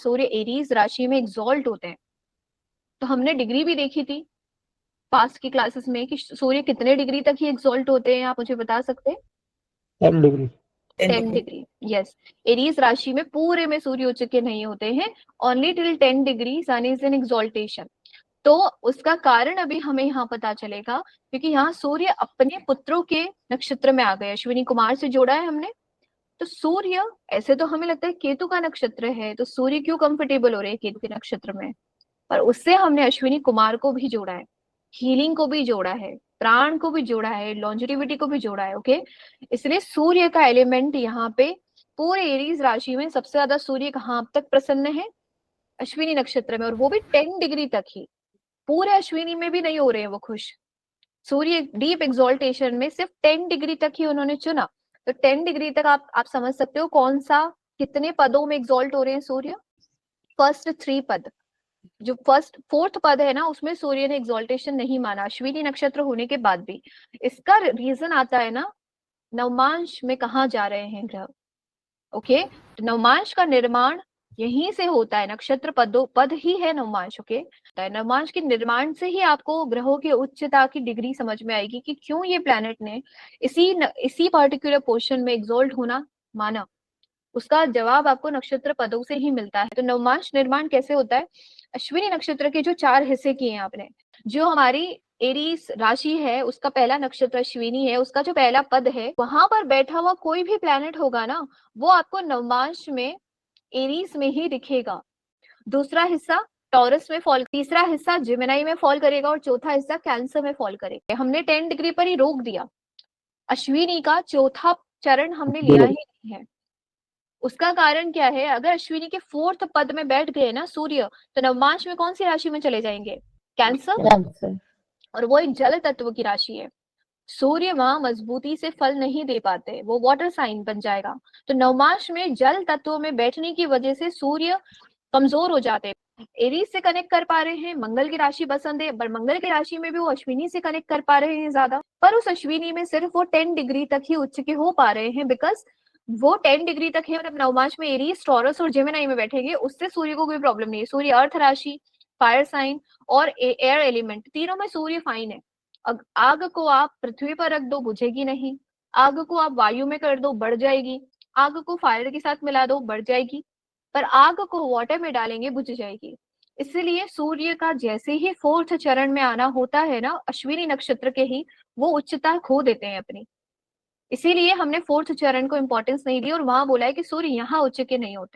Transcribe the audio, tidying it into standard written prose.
सूर्य Aries राशि में exalt होते हैं। तो हमने डिग्री भी देखी थी पास्ट की क्लासेस में कि सूर्य कितने डिग्री तक ही एग्जॉल्ट होते हैं, आप मुझे बता सकते हैं? 10 डिग्री। 10 degree, yes. एरीज राशि में पूरे में सूर्य उच्च के नहीं होते हैं, only till 10 degree sun is in exaltation. तो उसका कारण अभी हमें यहाँ पता चलेगा, क्योंकि यहाँ सूर्य अपने पुत्रों के नक्षत्र में आ गए, अश्विनी कुमार से जोड़ा है हमने। तो सूर्य, ऐसे तो हमें लगता है केतु का नक्षत्र है, तो सूर्य क्यों कंफर्टेबल हो रहे हैं केतु के नक्षत्र में? पर उससे हमने अश्विनी कुमार को भी जोड़ा है, हीलिंग को भी जोड़ा है, प्राण को भी जोड़ा है, लॉन्जिविटी को भी जोड़ा है। ओके, इसलिए सूर्य का एलिमेंट यहाँ पे पूरे एरीज राशि में सबसे ज्यादा सूर्य कहाँ तक प्रसन्न है? अश्विनी नक्षत्र में, और वो भी 10 डिग्री तक ही। पूरे अश्विनी में भी नहीं हो रहे हैं वो खुश। सूर्य डीप एग्जॉल्टेशन में सिर्फ 10 डिग्री तक ही उन्होंने चुना। तो 10 डिग्री तक आप समझ सकते हो कौन सा, कितने पदों में एग्जॉल्ट हो रहे हैं सूर्य? फर्स्ट 3 पद, जो फर्स्ट 4th पद है ना, उसमें सूर्य ने एग्जॉल्टेशन नहीं माना अश्विनी नक्षत्र होने के बाद भी। इसका रीजन आता है ना, नवमांश में कहा जा रहे हैं ग्रह। ओके, तो नवमांश का निर्माण यहीं से होता है, नक्षत्र पद ही है नवमांश। ओके, नवमांश के निर्माण से ही आपको ग्रहों की उच्चता की डिग्री समझ में आएगी कि क्यों ये प्लैनेट ने इसी पर्टिकुलर पोर्शन में एग्जॉल्ट होना माना। उसका जवाब आपको नक्षत्र पदों से ही मिलता है। तो नवमांश निर्माण कैसे होता है? अश्विनी नक्षत्र के जो 4 हिस्से किए हैं आपने, जो हमारी एरीज राशि है उसका पहला नक्षत्र अश्विनी है, उसका जो पहला पद है वहां पर बैठा हुआ कोई भी प्लैनेट होगा ना, वो आपको नवमांश में एरीज में ही दिखेगा। दूसरा हिस्सा टॉरस में फॉल, तीसरा हिस्सा जिमिनाई में फॉल करेगा, और चौथा हिस्सा कैंसर में फॉल करेगा। हमने 10 डिग्री पर ही रोक दिया, अश्विनी का चौथा चरण हमने लिया ही नहीं है। उसका कारण क्या है? अगर अश्विनी के 4th पद में बैठ गए ना सूर्य, तो नवमांश में कौन सी राशि में चले जाएंगे? कैंसर। और वो एक जल तत्व की राशि है। सूर्य वहां मजबूती से फल नहीं दे पाते, वो वाटर साइन बन जाएगा। तो नवमांश में जल तत्व में बैठने की वजह से सूर्य कमजोर हो जाते हैं। एरीज से कनेक्ट कर पा रहे हैं, मंगल की राशि पसंद है, पर मंगल की राशि में भी वो अश्विनी से कनेक्ट कर पा रहे हैं ज्यादा, पर उस अश्विनी में सिर्फ वो 10 डिग्री तक ही उच्च के हो पा रहे हैं, बिकॉज वो 10 डिग्री तक है। मतलब नवमांश में एरीज, टॉरस और जेमिनाई में बैठेंगे, उससे सूर्य को कोई प्रॉब्लम नहीं है। सूर्य अर्थ राशि, फायर साइन और एयर एलिमेंट, तीनों में सूर्य फाइन है। आग को आप पृथ्वी पर रख दो, बुझेगी नहीं। आग को आप वायु में कर दो, बढ़ जाएगी। आग को फायर के साथ मिला दो, बढ़ जाएगी। पर आग को वाटर में डालेंगे, बुझ जाएगी। इसलिए सूर्य का जैसे ही 4th चरण में आना होता है ना, अश्विनी नक्षत्र के ही, वो उच्चता खो देते हैं अपनी। इसीलिए हमने 4th चरण को इंपॉर्टेंस नहीं दी और वहां बोला है कि सूर्य यहाँ उच्च के नहीं होते।